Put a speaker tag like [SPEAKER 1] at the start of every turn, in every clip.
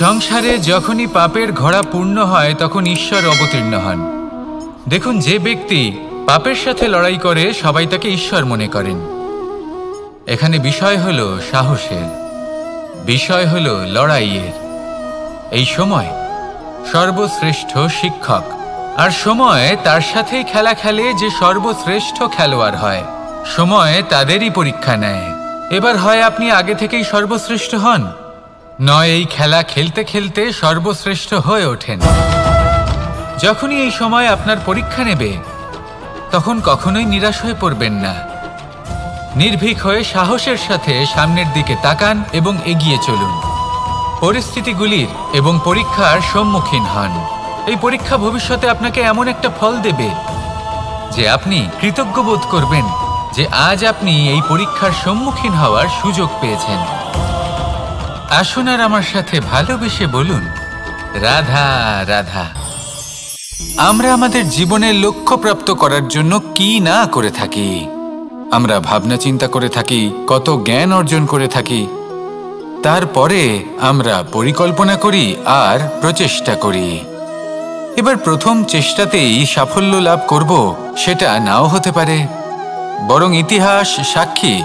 [SPEAKER 1] সংসারে যখনই পাপের ঘোড়া পূর্ণ হয় তখন ঈশ্বর অবতীর্ণ হন। দেখুন, যে ব্যক্তি পাপের সাথে লড়াই করে সবাই তাকে ঈশ্বর মনে করেন। এখানে বিষয় হলো সাহসের, বিষয় হলো লড়াইয়ের। এই সময় সর্বশ্রেষ্ঠ শিক্ষক, আর সময় তার সাথেই খেলা খেলে যে সর্বশ্রেষ্ঠ খেলোয়াড় হয়। সময় তাদেরই পরীক্ষা নেয়। এবার হয় আপনি আগে থেকেই সর্বশ্রেষ্ঠ হন, নয় এই খেলা খেলতে খেলতে সর্বশ্রেষ্ঠ হয়ে ওঠেন। যখনই এই সময় আপনার পরীক্ষা নেবে তখন কখনোই নিরাশ হয়ে পড়বেন না। নির্ভীক হয়ে সাহসের সাথে সামনের দিকে তাকান এবং এগিয়ে চলুন। পরিস্থিতিগুলির এবং পরীক্ষার সম্মুখীন হন। এই পরীক্ষা ভবিষ্যতে আপনাকে এমন একটা ফল দেবে যে আপনি কৃতজ্ঞ বোধ করবেন যে আজ আপনি এই পরীক্ষার সম্মুখীন হওয়ার সুযোগ পেয়েছেন। আসুন আর আমার সাথে ভালোবেসে বলুন, রাধা রাধা। আমরা আমাদের জীবনের লক্ষ্য প্রাপ্ত করার জন্য কি না করে থাকি। আমরা ভাবনা চিন্তা করে থাকি, কত জ্ঞান অর্জন করে থাকি, তারপরে আমরা পরিকল্পনা করি আর প্রচেষ্টা করি। এবার প্রথম চেষ্টাতেই সাফল্য লাভ করব সেটা নাও হতে পারে, বরং ইতিহাস সাক্ষী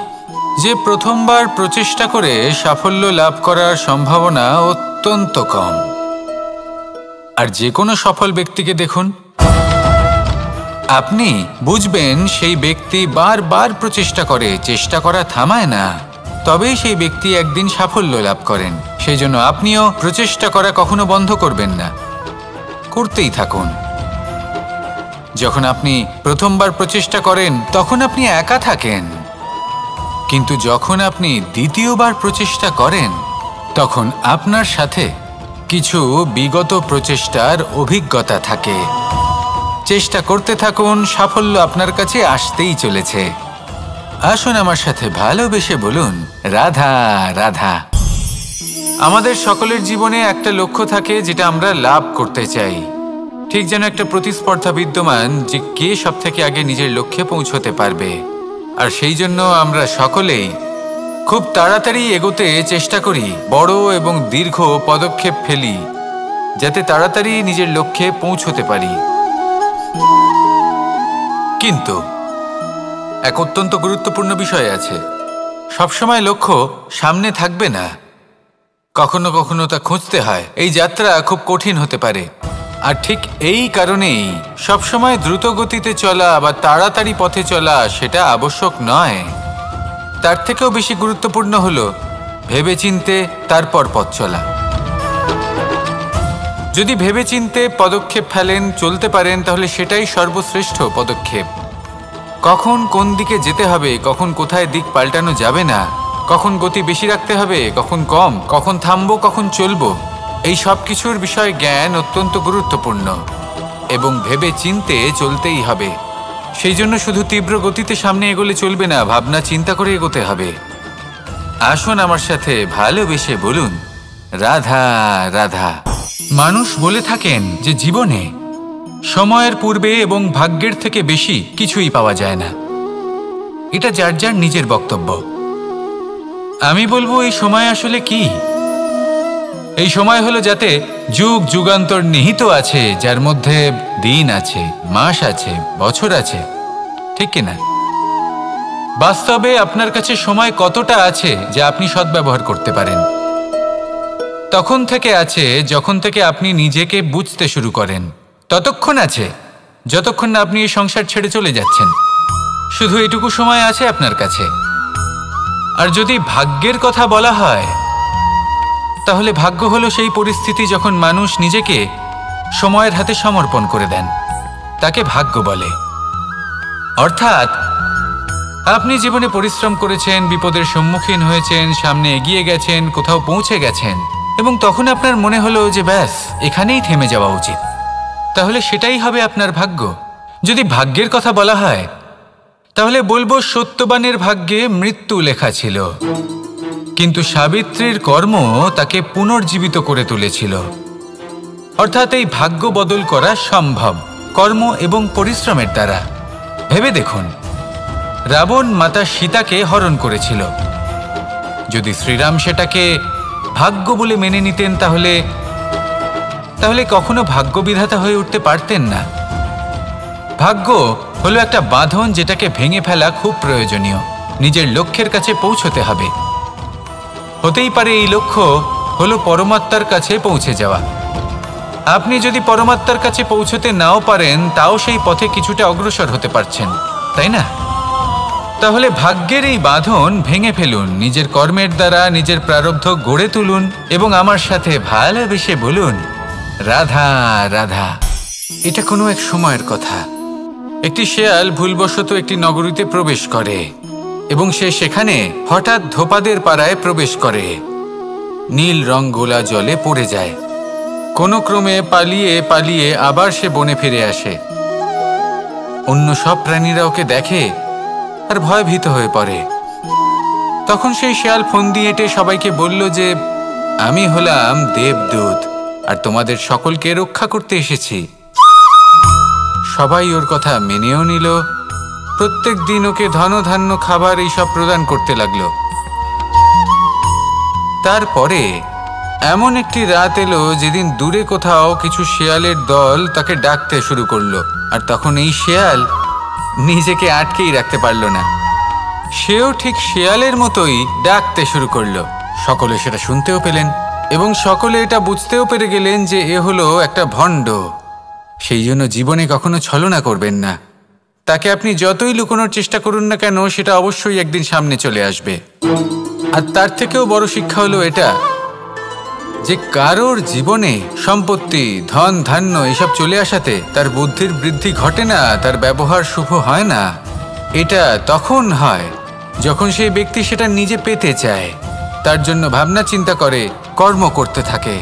[SPEAKER 1] যে প্রথমবার প্রচেষ্টা করে সাফল্য লাভ করার সম্ভাবনা অত্যন্ত কম। আর যে কোনো সফল ব্যক্তিকে দেখুন, আপনি বুঝবেন সেই ব্যক্তি বারবার প্রচেষ্টা করে, চেষ্টা করা থামায় না, তবেই সেই ব্যক্তি একদিন সাফল্য লাভ করেন। সেই জন্য আপনিও প্রচেষ্টা করা কখনো বন্ধ করবেন না, করতেই থাকুন। যখন আপনি প্রথমবার প্রচেষ্টা করেন তখন আপনি একা থাকেন, কিন্তু যখন আপনি দ্বিতীয়বার প্রচেষ্টা করেন তখন আপনার সাথে কিছু বিগত প্রচেষ্টার অভিজ্ঞতা থাকে। চেষ্টা করতে থাকুন, সাফল্য আপনার কাছে আসতেই চলেছে। আসুন আমার সাথে ভালোবেসে বলুন, রাধা রাধা। আমাদের সকলের জীবনে একটা লক্ষ্য থাকে যেটা আমরা লাভ করতে চাই। ঠিক যেন একটা প্রতিস্পর্ধা বিদ্যমান যে কে সবথেকে আগে নিজের লক্ষ্যে পৌঁছতে পারবে। আর সেই জন্য আমরা সকলেই খুব তাড়াতাড়ি এগোতে চেষ্টা করি, বড় এবং দীর্ঘ পদক্ষেপ ফেলি যাতে তাড়াতাড়ি নিজের লক্ষ্যে পৌঁছতে পারি। কিন্তু এক অত্যন্ত গুরুত্বপূর্ণ বিষয় আছে, সবসময় লক্ষ্য সামনে থাকবে না, কখনো কখনো তা খুঁজতে হয়। এই যাত্রা খুব কঠিন হতে পারে। আর ঠিক এই কারণেই সবসময় দ্রুত গতিতে চলা বা তাড়াতাড়ি পথে চলা সেটা আবশ্যক নয়। তার থেকেও বেশি গুরুত্বপূর্ণ হলো ভেবেচিন্তে তারপর পথ চলা। যদি ভেবেচিন্তে পদক্ষেপ ফেলেন, চলতে পারেন, তাহলে সেটাই সর্বশ্রেষ্ঠ পদক্ষেপ। কখন কোন দিকে যেতে হবে, কখন কোথায় দিক পাল্টানো যাবে না, কখন গতি বেশি রাখতে হবে, কখন কম, কখন থামবো, কখন চলবো, এই সব কিছুর বিষয়ে জ্ঞান অত্যন্ত গুরুত্বপূর্ণ এবং ভেবে চিন্তে চলতেই হবে। সেই জন্য শুধু তীব্র গতিতে সামনে এগোলে চলবে না, ভাবনা চিন্তা করে এগোতে হবে। আসুন আমার সাথে ভালোবেসে বলুন, রাধা রাধা। মানুষ বলে থাকেন যে জীবনে সময়ের পূর্বে এবং ভাগ্যের থেকে বেশি কিছুই পাওয়া যায় না। এটা যার যার নিজের বক্তব্য। আমি বলবো এই সময় আসলে কি? এই সময় হলো যাতে যুগ যুগান্তর নিহিত আছে, যার মধ্যে দিন আছে, মাস আছে, বছর আছে, ঠিক কিনা? বাস্তবে আপনার কাছে সময় কতটা আছে যা আপনি সদ্ব্যবহার করতে পারেন? তখন থেকে আছে যখন থেকে আপনি নিজেকে বুঝতে শুরু করেন। ততক্ষণ আছে যতক্ষণ না আপনি এই সংসার ছেড়ে চলে যাচ্ছেন। শুধু এটুকু সময় আছে আপনার কাছে। আর যদি ভাগ্যের কথা বলা হয়, তাহলে ভাগ্য হলো সেই পরিস্থিতি যখন মানুষ নিজেকে সময়ের হাতে সমর্পণ করে দেন, তাকে ভাগ্য বলে। অর্থাৎ আপনি জীবনে পরিশ্রম করেছেন, বিপদের সম্মুখীন হয়েছেন, সামনে এগিয়ে গেছেন, কোথাও পৌঁছে গেছেন, এবং তখন আপনার মনে হলো যে ব্যাস এখানেই থেমে যাওয়া উচিত, তাহলে সেটাই হবে আপনার ভাগ্য। যদি ভাগ্যের কথা বলা হয় তাহলে বলবো সত্যবানের ভাগ্যে মৃত্যু লেখা ছিল, কিন্তু সাবিত্রীর কর্ম তাকে পুনর্জীবিত করে তুলেছিল। অর্থাৎ এই ভাগ্য বদল করা সম্ভব কর্ম এবং পরিশ্রমের দ্বারা। ভেবে দেখুন, রাবণ মাতা সীতাকে হরণ করেছিল। যদি শ্রীরাম সেটাকে ভাগ্য বলে মেনে নিতেন তাহলে তাহলে কখনো ভাগ্য বিধাতা হয়ে উঠতে পারতেন না। ভাগ্য হলো একটা বাঁধন যেটাকে ভেঙে ফেলা খুব প্রয়োজনীয়। নিজের লক্ষ্যের কাছে পৌঁছতে হবে। হতেই পারে এই লক্ষ্য হলো পরমাত্মার কাছে পৌঁছে যাওয়া। আপনি যদি পরমাত্মার কাছে পৌঁছতে নাও পারেন, তাও সেই পথে কিছুটা অগ্রসর হতে পারছেন, তাই না? তাহলে ভাগ্যের এই বাঁধন ভেঙে ফেলুন, নিজের কর্মের দ্বারা নিজের প্রারব্ধ গড়ে তুলুন এবং আমার সাথে ভালোবেসে বলুন, রাধা রাধা। এটা কোনো এক সময়ের কথা। একটি শেয়াল ভুলবশত একটি নগরীতে প্রবেশ করে এবং সে সেখানে হঠাৎ ধোপাদের পাড়ায় প্রবেশ করে। নীল রং গোলা জলে পড়ে যায়। কোনো ক্রমে পালিয়ে পালিয়ে আবার সে বনে ফিরে আসে। অন্য সব প্রাণীরা ওকে দেখে আর ভয়ভীত হয়ে পড়ে। তখন সেই শেয়াল ফোন দিয়ে এটে সবাইকে বলল যে, আমি হলাম দেবদূত আর তোমাদের সকলকে রক্ষা করতে এসেছি। সবাই ওর কথা মেনেও নিল। প্রত্যেক দিন ওকে ধনধান্য খাবার এইসব প্রদান করতে লাগলো। তারপরে এমন একটি রাত এলো যেদিন দূরে কোথাও কিছু শেয়ালের দল তাকে ডাকতে শুরু করলো। আর তখন এই শেয়াল নিজেকে আটকেই রাখতে পারল না। সেও ঠিক শেয়ালের মতোই ডাকতে শুরু করলো। সকলে সেটা শুনতেও পেলেন এবং সকলে এটা বুঝতেও পেরে গেলেন যে এ হলো একটা ভণ্ড। সেই জন্য জীবনে কখনো ছলনা করবেন না। তাকে আপনি যতই লুকোনোর চেষ্টা করুন না কেন, সেটা অবশ্যই একদিন সামনে চলে আসবে। আর তার থেকেও বড় শিক্ষা হলো এটা যে কারোর জীবনে সম্পত্তি, ধন ধান্য এসব চলে আসাতে তার বুদ্ধির বৃদ্ধি ঘটে না, তার ব্যবহার শুভ হয় না। এটা তখন হয় যখন সেই ব্যক্তি সেটা নিজে পেতে চায়, তার জন্য ভাবনা চিন্তা করে, কর্ম করতে থাকে।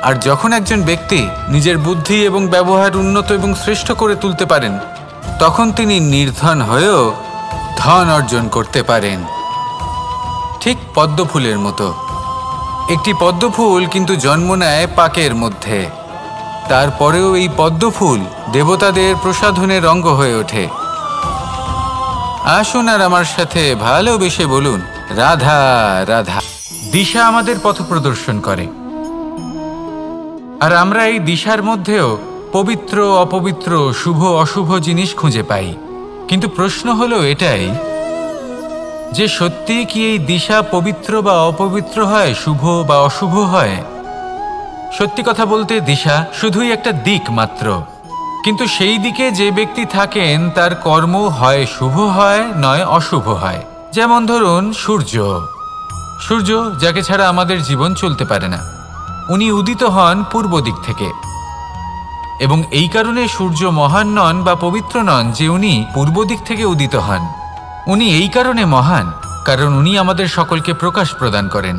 [SPEAKER 1] আর যখন একজন ব্যক্তি নিজের বুদ্ধি এবং ব্যবহার উন্নত এবং শ্রেষ্ঠ করে তুলতে পারেন, তখন তিনি নির্ধন হয়েও ধন অর্জন করতে পারেন। ঠিক পদ্মফুলের মতো। একটি পদ্মফুল কিন্তু জন্ম নেয় পাকের মধ্যে। তারপরেও এই পদ্মফুল দেবতাদের প্রসাধনের অঙ্গ হয়ে ওঠে। আসুন আর আমার সাথে ভালোবেসে বলুন, রাধা রাধা। দিশা আমাদের পথ প্রদর্শন করে, আর আমরা এই দিশার মধ্যেও পবিত্র অপবিত্র, শুভ অশুভ জিনিস খুঁজে পাই। কিন্তু প্রশ্ন হলো এটাই যে সত্যি কি এই দিশা পবিত্র বা অপবিত্র হয়, শুভ বা অশুভ হয়? সত্যি কথা বলতে দিশা শুধুই একটা দিক মাত্র। কিন্তু সেই দিকে যে ব্যক্তি থাকেন তার কর্ম হয় শুভ হয়, নয় অশুভ হয়। যেমন ধরুন সূর্য, যাকে ছাড়া আমাদের জীবন চলতে পারে না। উনি উদিত হন পূর্ব দিক থেকে এবং এই কারণে সূর্য মহান নন বা পবিত্র নন যে উনি পূর্ব দিক থেকে উদিত হন। উনি এই কারণে মহান কারণ উনি আমাদের সকলকে প্রকাশ প্রদান করেন,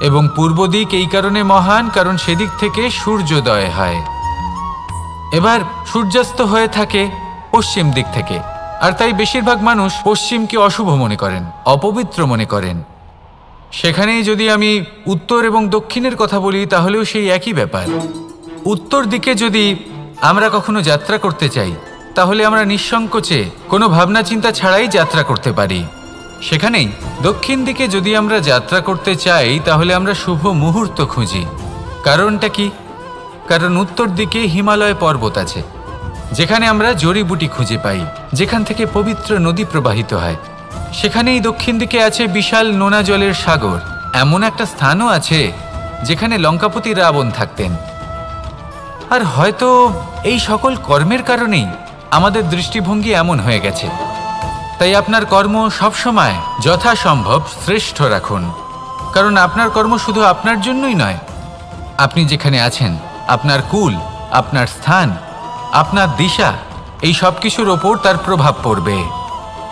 [SPEAKER 1] এবং পূর্ব দিক এই কারণে মহান কারণ সেদিক থেকে সূর্যোদয় হয়। এবার সূর্যাস্ত হয়ে থাকে পশ্চিম দিক থেকে, আর তাই বেশিরভাগ মানুষ পশ্চিমকে অশুভ মনে করেন, অপবিত্র মনে করেন। সেখানেই যদি আমি উত্তর এবং দক্ষিণের কথা বলি, তাহলেও সেই একই ব্যাপার। উত্তর দিকে যদি আমরা কখনো যাত্রা করতে চাই, তাহলে আমরা নিঃসংকোচে কোনো ভাবনা চিন্তা ছাড়াই যাত্রা করতে পারি। সেখানেই দক্ষিণ দিকে যদি আমরা যাত্রা করতে চাই, তাহলে আমরা শুভ মুহূর্ত খুঁজি। কারণটা কি? কারণ উত্তর দিকে হিমালয় পর্বত আছে, যেখানে আমরা জড়িবুটি খুঁজে পাই, যেখান থেকে পবিত্র নদী প্রবাহিত হয়। সেখানেই দক্ষিণ দিকে আছে বিশাল নোনা জলের সাগর। এমন একটা স্থানও আছে যেখানে লঙ্কাপতি রাবণ থাকতেন। আর হয়তো এই সকল কর্মের কারণেই আমাদের দৃষ্টিভঙ্গি এমন হয়ে গেছে। তাই আপনার কর্ম সবসময় যথাসম্ভব শ্রেষ্ঠ রাখুন, কারণ আপনার কর্ম শুধু আপনার জন্যই নয়। আপনি যেখানে আছেন, আপনার কুল, আপনার স্থান, আপনার দিশা, এই সব কিছুর ওপর তার প্রভাব পড়বে।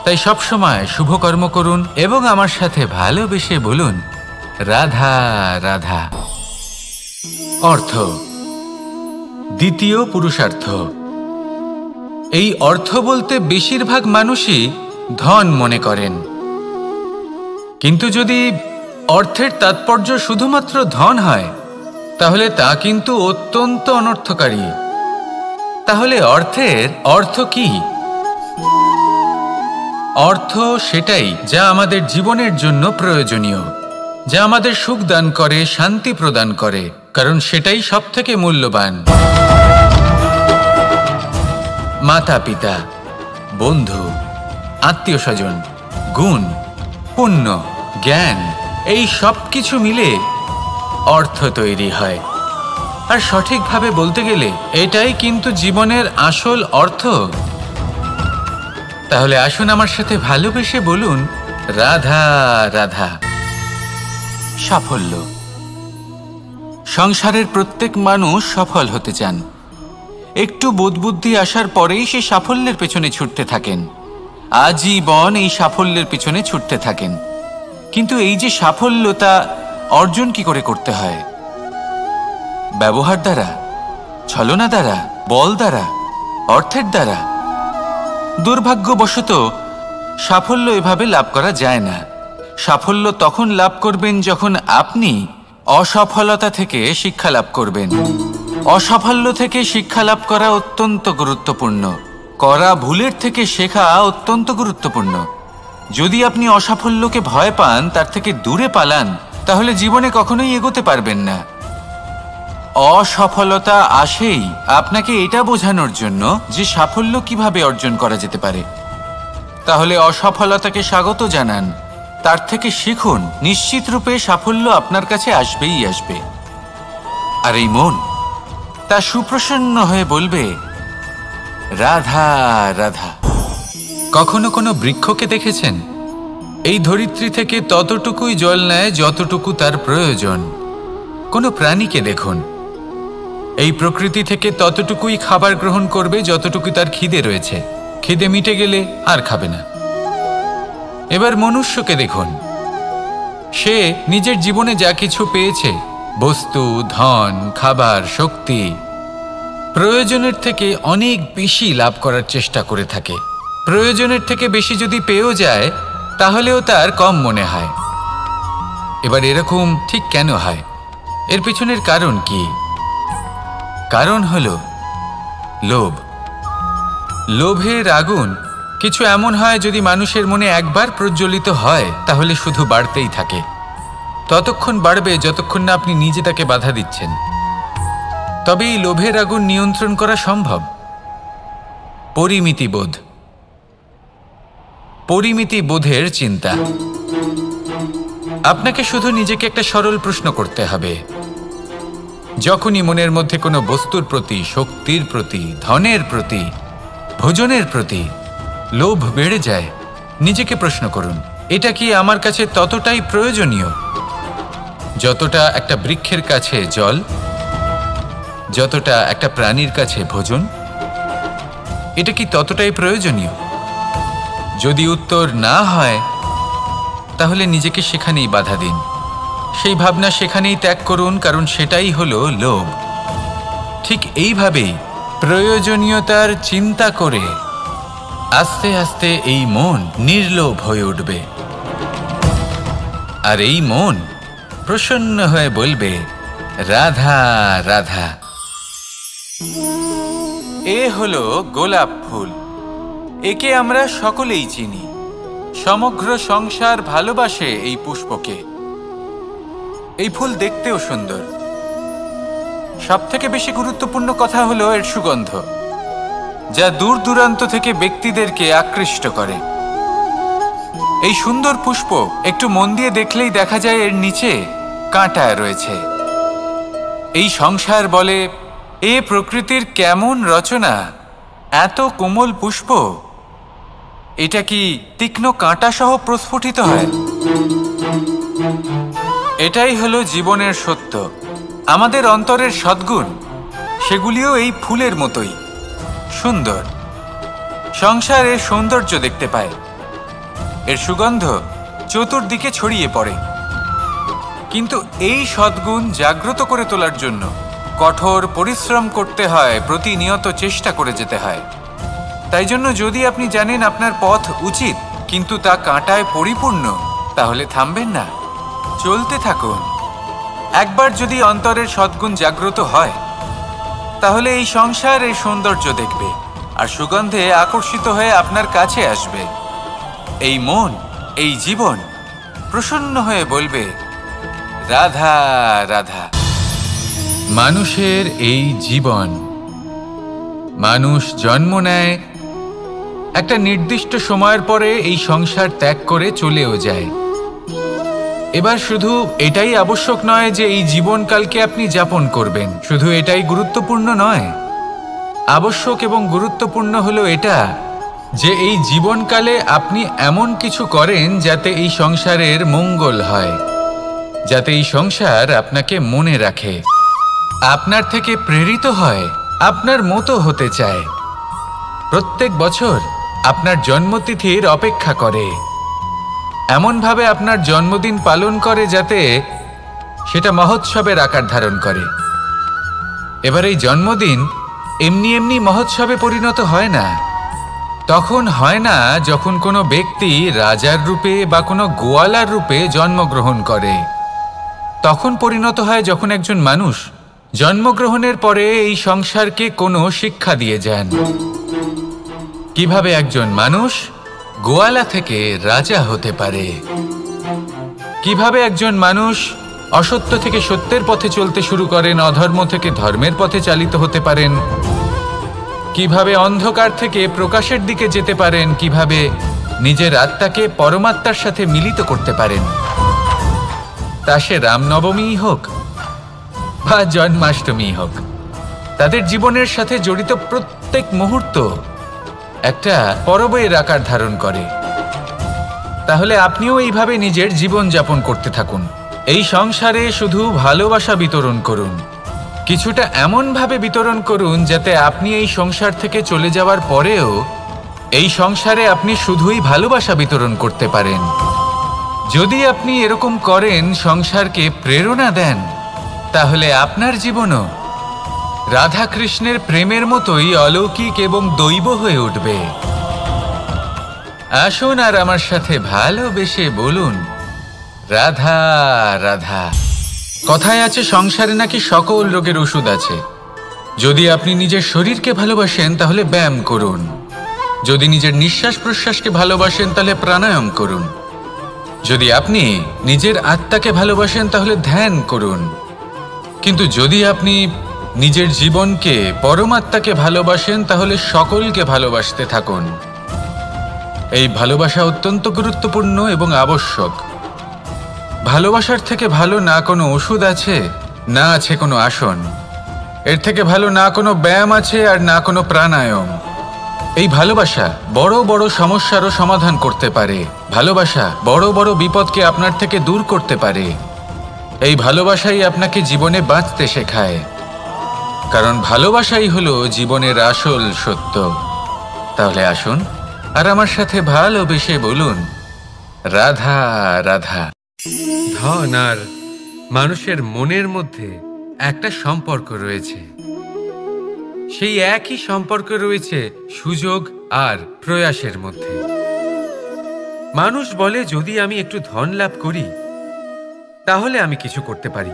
[SPEAKER 1] তাই সবসময় শুভ কর্ম করুন এবং আমার সাথে ভালোবেসে বলুন, রাধা রাধা। অর্থ, দ্বিতীয় পুরুষার্থ। এই অর্থ বলতে বেশিরভাগ মানুষই ধন মনে করেন। কিন্তু যদি অর্থের তাৎপর্য শুধুমাত্র ধন হয়, তাহলে তা কিন্তু অত্যন্ত অনর্থকারী। তাহলে অর্থের অর্থ কি? অর্থ সেটাই যা আমাদের জীবনের জন্য প্রয়োজনীয়, যা আমাদের সুখ দান করে, শান্তি প্রদান করে, কারণ সেটাই সবথেকে মূল্যবান। মাতা পিতা, বন্ধু, আত্মীয় স্বজন, গুণ, পুণ্য, জ্ঞান, এই সব কিছু মিলে অর্থ তৈরি হয়। আর সঠিকভাবে বলতে গেলে এটাই কিন্তু জীবনের আসল অর্থ। তাহলে আসুন আমার সাথে ভালোবেসে বলুন, রাধা রাধা। সাফল্য। সংসারের প্রত্যেক মানুষ সফল হতে চান। একটু বোধবুদ্ধি আসার পরেই সে সাফল্যের পেছনে ছুটতে থাকেন, আজীবন এই সাফল্যের পেছনে ছুটতে থাকেন। কিন্তু এই যে সাফল্য, তা অর্জন কি করে করতে হয়? ব্যবহার দ্বারা, ছলনা দ্বারা, বল দ্বারা, অর্থের দ্বারা? দুর্ভাগ্যবশত সাফল্য এভাবে লাভ করা যায় না। সাফল্য তখন লাভ করবেন যখন আপনি অসফলতা থেকে শিক্ষা লাভ করবেন। অসাফল্য থেকে শিক্ষা লাভ করা অত্যন্ত গুরুত্বপূর্ণ। করা ভুলের থেকে শেখা অত্যন্ত গুরুত্বপূর্ণ। যদি আপনি অসাফল্যকে ভয় পান, তার থেকে দূরে পালান, তাহলে জীবনে কখনোই এগোতে পারবেন না। অসফলতা আসেই আপনাকে এটা বোঝানোর জন্য যে সাফল্য কিভাবে অর্জন করা যেতে পারে। তাহলে অসফলতাকে স্বাগত জানান, তার থেকে শিখুন। নিশ্চিত রূপে সাফল্য আপনার কাছে আসবেই আসবে। আর এই মন তা সুপ্রসন্ন হয়ে বলবে, রাধা রাধা। কখনো কোনো বৃক্ষকে দেখেছেন? এই ধরিত্রী থেকে ততটুকুই জল নেয় যতটুকু তার প্রয়োজন। কোনো প্রাণীকে দেখুন, এই প্রকৃতি থেকে ততটুকুই খাবার গ্রহণ করবে যতটুকু তার খিদে রয়েছে। খিদে মিটে গেলে আর খাবে না। এবার মনুষ্যকে দেখুন, সে নিজের জীবনে যা কিছু পেয়েছে, বস্তু, ধন, খাবার, শক্তি, প্রয়োজনের থেকে অনেক বেশি লাভ করার চেষ্টা করে থাকে। প্রয়োজনের থেকে বেশি যদি পেয়েও যায়, তাহলেও তার কম মনে হয়। এবার এরকম ঠিক কেন হয়? এর পিছনের কারণ কি? কারণ হলো লোভ। লোভের আগুন কিছু এমন হয়, যদি মানুষের মনে একবার প্রজ্বলিত হয়, তাহলে শুধু বাড়তেই থাকে। ততক্ষণ বাড়বে যতক্ষণ না আপনি নিজে তাকে বাধা দিচ্ছেন। তবে এই লোভের আগুন নিয়ন্ত্রণ করা সম্ভব। পরিমিতিবোধ। পরিমিতিবোধের চিন্তা। আপনাকে শুধু নিজেকে একটা সরল প্রশ্ন করতে হবে। যখনই মনের মধ্যে কোনো বস্তুর প্রতি, শক্তির প্রতি, ধনের প্রতি, ভোজনের প্রতি লোভ বেড়ে যায়, নিজেকে প্রশ্ন করুন, এটা কি আমার কাছে ততটাই প্রয়োজনীয় যতটা একটা বৃক্ষের কাছে জল, যতটা একটা প্রাণীর কাছে ভোজন? এটা কি ততটাই প্রয়োজনীয়? যদি উত্তর না হয়, তাহলে নিজেকে সেখানেই বাধা দিন। সেই ভাবনা সেখানেই ত্যাগ করুন, কারণ সেটাই হলো লোভ। ঠিক এইভাবেই প্রয়োজনীয়তার চিন্তা করে আস্তে আস্তে এই মন নির্লোভ হয়ে উঠবে। আর এই মন প্রসন্ন হয়ে বলবে, রাধা রাধা। এ হলো গোলাপ ফুল। একে আমরা সকলেই চিনি। সমগ্র সংসার ভালোবাসে এই পুষ্পকে। এই ফুল দেখতেও সুন্দর। সবথেকে বেশি গুরুত্বপূর্ণ কথা হলো এর সুগন্ধ, যা দূর দূরান্ত থেকে ব্যক্তিদেরকে আকৃষ্ট করে। এই সুন্দর পুষ্প একটু মন দিয়ে দেখলেই দেখা যায় এর নিচে কাঁটা রয়েছে। এই সংসার বলে, এ প্রকৃতির কেমন রচনা, এত কোমল পুষ্প, এটা কি তীক্ষ্ণ কাঁটা সহ প্রস্ফুটিত হয়? এটাই হলো জীবনের সত্য। আমাদের অন্তরের সদ্গুণ, সেগুলিও এই ফুলের মতোই সুন্দর। সংসার এর সৌন্দর্য দেখতে পায়, এর সুগন্ধ চতুর্দিকে ছড়িয়ে পড়ে। কিন্তু এই সদ্গুণ জাগ্রত করে তোলার জন্য কঠোর পরিশ্রম করতে হয়, প্রতিনিয়ত চেষ্টা করে যেতে হয়। তাই জন্য যদি আপনি জানেন আপনার পথ উচিত, কিন্তু তা কাঁটায় পরিপূর্ণ, তাহলে থামবেন না, চলতে থাকুন। একবার যদি অন্তরের সদ্গুণ জাগ্রত হয়, তাহলে এই সংসার এর সৌন্দর্য দেখবে আর সুগন্ধে আকর্ষিত হয়ে আপনার কাছে আসবে। এই মন, এই জীবন প্রসন্ন হয়ে বলবে, রাধা রাধা। মানুষের এই জীবন, মানুষ জন্ম নেয়, একটা নির্দিষ্ট সময়ের পরে এই সংসার ত্যাগ করে চলেও যায়। এবার শুধু এটাই আবশ্যক নয় যে এই জীবনকালকে আপনি যাপন করবেন, শুধু এটাই গুরুত্বপূর্ণ নয়। আবশ্যক এবং গুরুত্বপূর্ণ হলো এটা যে এই জীবনকালে আপনি এমন কিছু করেন যাতে এই সংসারের মঙ্গল হয়, যাতে এই সংসার আপনাকে মনে রাখে, আপনার থেকে প্রেরিত হয়, আপনার মতো হতে চায়, প্রত্যেক বছর আপনার জন্মতিথির অপেক্ষা করে, এমনভাবে আপনার জন্মদিন পালন করে যাতে সেটা মহোৎসবের আকার ধারণ করে। এবার এই জন্মদিন এমনি এমনি মহোৎসবে পরিণত হয় না। তখন হয় না যখন কোনো ব্যক্তি রাজার রূপে বা কোনো গোয়ালার রূপে জন্মগ্রহণ করে। তখন পরিণত হয় যখন একজন মানুষ জন্মগ্রহণের পরে এই সংসারকে কোনো শিক্ষা দিয়ে যান। কিভাবে একজন মানুষ গোয়ালা থেকে রাজা হতে পারে, কিভাবে একজন মানুষ অসত্য থেকে সত্যের পথে চলতে শুরু করেন, অধর্ম থেকে ধর্মের পথে চালিত হতে পারেন, কিভাবে অন্ধকার থেকে প্রকাশের দিকে যেতে পারেন, কিভাবে নিজের আত্মাকে পরমাত্মার সাথে মিলিত করতে পারেন। তা সে রামনবমী হোক বা জন্মাষ্টমী হোক, তাদের জীবনের সাথে জড়িত প্রত্যেক মুহূর্ত একটা পরবের আকার ধারণ করে। তাহলে আপনিও এইভাবে নিজের জীবন যাপন করতে থাকুন। এই সংসারে শুধু ভালোবাসা বিতরণ করুন, কিছুটা এমনভাবে বিতরণ করুন যাতে আপনি এই সংসার থেকে চলে যাওয়ার পরেও এই সংসারে আপনি শুধুই ভালোবাসা বিতরণ করতে পারেন। যদি আপনি এরকম করেন, সংসারকে প্রেরণা দেন, তাহলে আপনার জীবনও রাধা কৃষ্ণের প্রেমের মতোই অলৌকিক এবং দৈব হয়ে উঠবে। আসুন আর আমার সাথে ভালোবেসে বলুন, রাধা রাধা। কথায় আছে সংসারে নাকি সকল রোগের ওষুধ আছে। যদি আপনি নিজের শরীরকে ভালোবাসেন তাহলে ব্যায়াম করুন, যদি নিজের নিঃশ্বাস প্রশ্বাসকে ভালোবাসেন তাহলে প্রাণায়াম করুন, যদি আপনি নিজের আত্মাকে ভালোবাসেন তাহলে ধ্যান করুন, কিন্তু যদি আপনি নিজের জীবনকে, পরমাত্মাকে ভালোবাসেন তাহলে সকলকে ভালোবাসতে থাকুন। এই ভালোবাসা অত্যন্ত গুরুত্বপূর্ণ এবং আবশ্যক। ভালোবাসার থেকে ভালো না কোনো ওষুধ আছে, না আছে কোনো আসন। এর থেকে ভালো না কোনো ব্যায়াম আছে আর না কোনো প্রাণায়াম। এই ভালোবাসা বড় বড় সমস্যারও সমাধান করতে পারে। ভালোবাসা বড় বড় বিপদকে আপনার থেকে দূর করতে পারে। এই ভালোবাসাই আপনাকে জীবনে বাঁচতে শেখায়, কারণ ভালোবাসাই হলো জীবনের আসল সত্য। তাহলে আসুন আর আমার সাথে ভালোবেসে বলুন, রাধা রাধা। ধন আর মানুষের মনের মধ্যে একটা সম্পর্ক রয়েছে। সেই একই সম্পর্ক রয়েছে সুযোগ আর প্রয়াসের মধ্যে। মানুষ বলে, যদি আমি একটু ধন লাভ করি তাহলে আমি কিছু করতে পারি।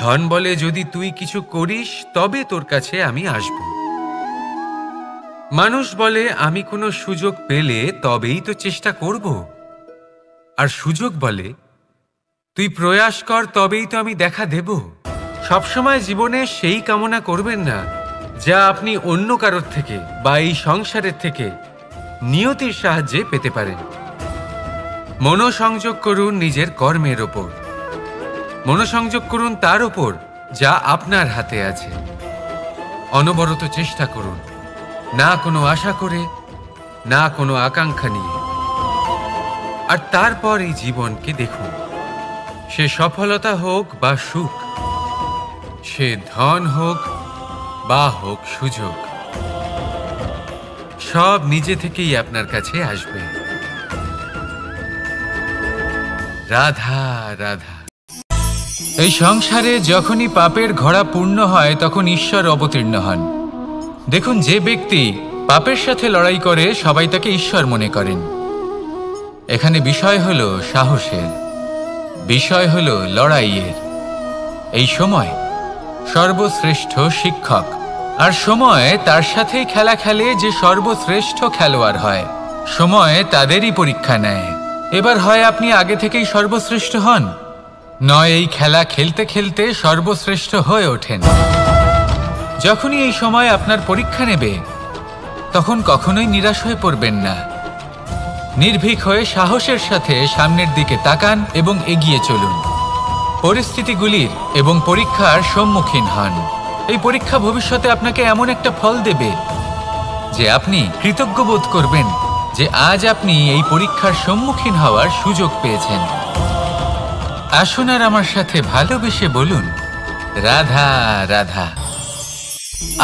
[SPEAKER 1] ধন বলে, যদি তুই কিছু করিস তবে তোর কাছে আমি আসব। মানুষ বলে, আমি কোনো সুযোগ পেলে তবেই তো চেষ্টা করব। আর সুযোগ বলে, তুই প্রয়াস কর তবেই তো আমি দেখা দেব। সবসময় জীবনে সেই কামনা করবেন না যা আপনি অন্য কারোর থেকে বা এই সংসারের থেকে নিয়তির সাহায্যে পেতে পারেন। মনোসংযোগ করুন নিজের কর্মের ওপর, মনোসংযোগ করুন তার ওপর যা আপনার হাতে আছে। অনবরত চেষ্টা করুন, না কোনো আশা করে, না কোনো আকাঙ্ক্ষা নিয়ে। আর তারপর এই জীবনকে দেখুন, সে সফলতা হোক বা সুখ, সে ধন হোক বা হোক সুযোগ, সব নিজে থেকেই আপনার কাছে আসবে। রাধা রাধা। এই সংসারে যখনই পাপের ঘোড়া পূর্ণ হয় তখন ঈশ্বর অবতীর্ণ হন। দেখুন, যে ব্যক্তি পাপের সাথে লড়াই করে সবাই তাকে ঈশ্বর মনে করেন। এখানে বিষয় হলো সাহসের, বিষয় হলো লড়াইয়ের। এই সময় সর্বশ্রেষ্ঠ শিক্ষক, আর সময় তার সাথেই খেলা খেলে যে সর্বশ্রেষ্ঠ খেলোয়াড় হয়। সময় তাদেরই পরীক্ষা নেয়। এবার হয় আপনি আগে থেকেই সর্বশ্রেষ্ঠ হন, নয় এই খেলা খেলতে খেলতে সর্বশ্রেষ্ঠ হয়ে ওঠেন। যখনই এই সময় আপনার পরীক্ষা নেবে তখন কখনোই নিরাশ হয়ে পড়বেন না। নির্ভীক হয়ে সাহসের সাথে সামনের দিকে তাকান এবং এগিয়ে চলুন। পরিস্থিতিগুলির এবং পরীক্ষার সম্মুখীন হন। এই পরীক্ষা ভবিষ্যতে আপনাকে এমন একটা ফল দেবে যে আপনি কৃতজ্ঞ বোধ করবেন যে আজ আপনি এই পরীক্ষার সম্মুখীন হওয়ার সুযোগ পেয়েছেন। আসুন আর আমার সাথে ভালোবেসে বলুন, রাধা রাধা।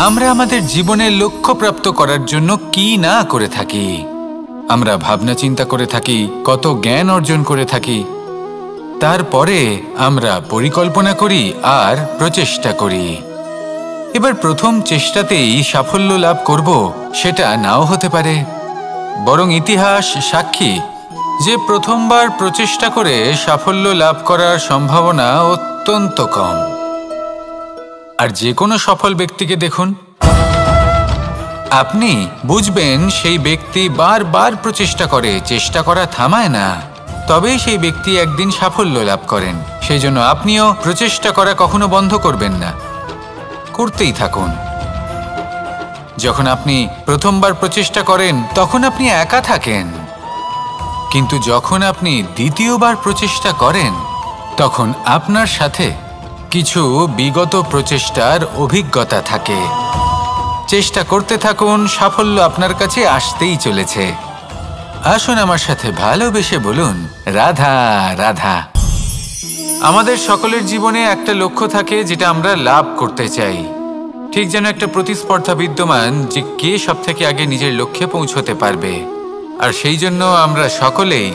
[SPEAKER 1] আমরা আমাদের জীবনের লক্ষ্য প্রাপ্ত করার জন্য কি না করে থাকি। আমরা ভাবনা চিন্তা করে থাকি, কত জ্ঞান অর্জন করে থাকি, তারপরে আমরা পরিকল্পনা করি আর প্রচেষ্টা করি। এবার প্রথম চেষ্টাতেই সাফল্য লাভ করব সেটা নাও হতে পারে, বরং ইতিহাস সাক্ষী যে প্রথমবার প্রচেষ্টা করে সাফল্য লাভ করার সম্ভাবনা অত্যন্ত কম। আর যে কোনো সফল ব্যক্তিকে দেখুন, আপনি বুঝবেন সেই ব্যক্তি বারবার প্রচেষ্টা করে, চেষ্টা করা থামায় না, তবেই সেই ব্যক্তি একদিন সাফল্য লাভ করেন। সেই জন্য আপনিও প্রচেষ্টা করা কখনো বন্ধ করবেন না, করতেই থাকুন। যখন আপনি প্রথমবার প্রচেষ্টা করেন তখন আপনি একা থাকেন, কিন্তু যখন আপনি দ্বিতীয়বার প্রচেষ্টা করেন তখন আপনার সাথে কিছু বিগত প্রচেষ্টার অভিজ্ঞতা থাকে। চেষ্টা করতে থাকুন, সাফল্য আপনার কাছে আসতেই চলেছে। আসুন আমার সাথে ভালোবেসে বলুন, রাধা রাধা। আমাদের সকলের জীবনে একটা লক্ষ্য থাকে যেটা আমরা লাভ করতে চাই। ঠিক যেন একটা প্রতিস্পর্ধা বিদ্যমান যে কে সবথেকে আগে নিজের লক্ষ্যে পৌঁছতে পারবে। আর সেই জন্য আমরা সকলেই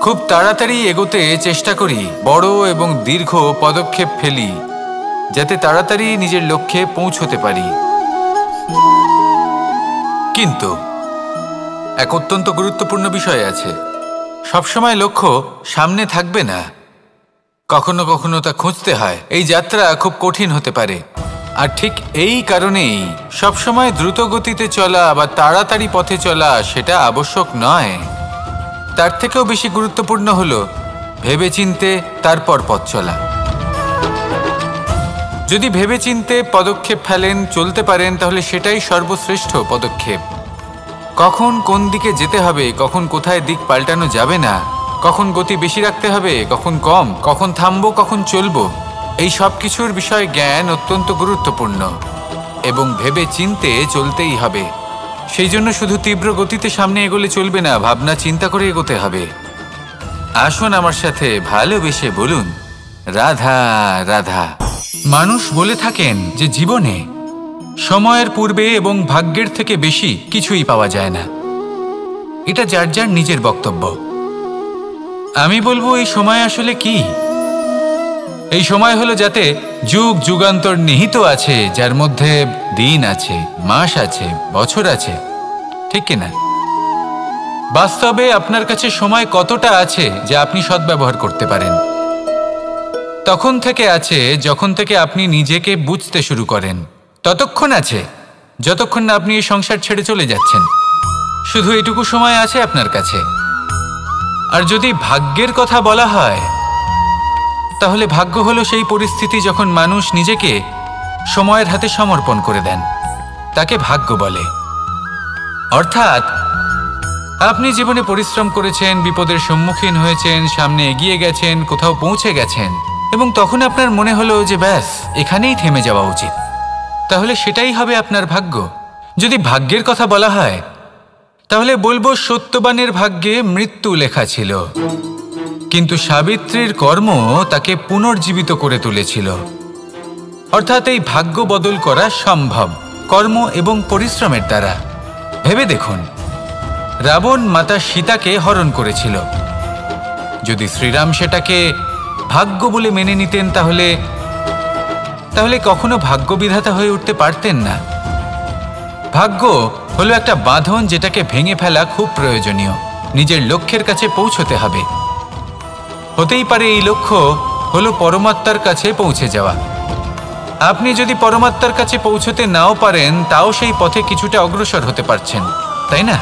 [SPEAKER 1] খুব তাড়াতাড়ি এগোতে চেষ্টা করি, বড় এবং দীর্ঘ পদক্ষেপ ফেলি যাতে তাড়াতাড়ি নিজের লক্ষ্যে পৌঁছতে পারি। কিন্তু এক অত্যন্ত গুরুত্বপূর্ণ বিষয় আছে, সবসময় লক্ষ্য সামনে থাকবে না, কখনো কখনো তা খুঁজতে হয়। এই যাত্রা খুব কঠিন হতে পারে, আর ঠিক এই কারণেই সবসময় দ্রুত গতিতে চলা বা তাড়াতাড়ি পথে চলা সেটা আবশ্যক নয়। তার থেকেও বেশি গুরুত্বপূর্ণ হলো ভেবেচিন্তে তারপর পথ চলা। যদি ভেবেচিন্তে পদক্ষেপ ফেলেন, চলতে পারেন, তাহলে সেটাই সর্বশ্রেষ্ঠ পদক্ষেপ। কখন কোন দিকে যেতে হবে, কখন কোথায় দিক পাল্টানো যাবে না, কখন গতি বেশি রাখতে হবে, কখন কম, কখন থামবো, কখন চলবো, এই সব কিছুর বিষয়ে জ্ঞান অত্যন্ত গুরুত্বপূর্ণ এবং ভেবে চিন্তে চলতেই হবে। সেই জন্য শুধু তীব্র গতিতে সামনে এগোলে চলবে না, ভাবনা চিন্তা করে এগোতে হবে। আসুন আমার সাথে ভালোবেসে বলুন, রাধা রাধা। মানুষ বলে থাকেন যে জীবনে সময়ের পূর্বে এবং ভাগ্যের থেকে বেশি কিছুই পাওয়া যায় না। এটা যার যার নিজের বক্তব্য। আমি বলবো এই সময় আসলে কি? এই সময় হলো যাতে যুগ যুগান্তর নিহিত আছে, যার মধ্যে দিন আছে, মাস আছে, বছর আছে, ঠিক কিনা? বাস্তবে আপনার কাছে সময় কতটা আছে যা আপনি সদ্ব্যবহার করতে পারেন? তখন থেকে আছে যখন থেকে আপনি নিজেকে বুঝতে শুরু করেন, ততক্ষণ আছে যতক্ষণ না আপনি এই সংসার ছেড়ে চলে যাচ্ছেন। শুধু এটুকু সময় আছে আপনার কাছে। আর যদি ভাগ্যের কথা বলা হয়, তাহলে ভাগ্য হলো সেই পরিস্থিতি যখন মানুষ নিজেকে সময়ের হাতে সমর্পণ করে দেন, তাকে ভাগ্য বলে। অর্থাৎ আপনি জীবনে পরিশ্রম করেছেন, বিপদের সম্মুখীন হয়েছেন, সামনে এগিয়ে গেছেন, কোথাও পৌঁছে গেছেন, এবং তখন আপনার মনে হলো যে ব্যাস এখানেই থেমে যাওয়া উচিত, তাহলে সেটাই হবে আপনার ভাগ্য। যদি ভাগ্যের কথা বলা হয়, তাহলে বলবো সত্যবানের ভাগ্যে মৃত্যু লেখা ছিল, কিন্তু সাবিত্রীর কর্ম তাকে পুনর্জীবিত করে তুলেছিল। অর্থাৎ এই ভাগ্য বদল করা সম্ভব কর্ম এবং পরিশ্রমের দ্বারা। ভেবে দেখুন, রাবণ মাতা সীতাকে হরণ করেছিল। যদি শ্রীরাম সেটাকে ভাগ্য বলে মেনে নিতেন, তাহলে কখনো ভাগ্য বিধাতা হয়ে উঠতে পারতেন না। ভাগ্য হলো একটা বাঁধন যেটাকে ভেঙে ফেলা খুব প্রয়োজনীয়। নিজের লক্ষ্যের কাছে পৌঁছতে হবে। হতেই পারে এই লক্ষ্য হলো পরমাত্মার কাছে পৌঁছে যাওয়া। আপনি যদি পরমাত্মার কাছে পৌঁছতে নাও পারেন, তাও সেই পথে কিছুটা অগ্রসর হতে পারছেন, তাই না?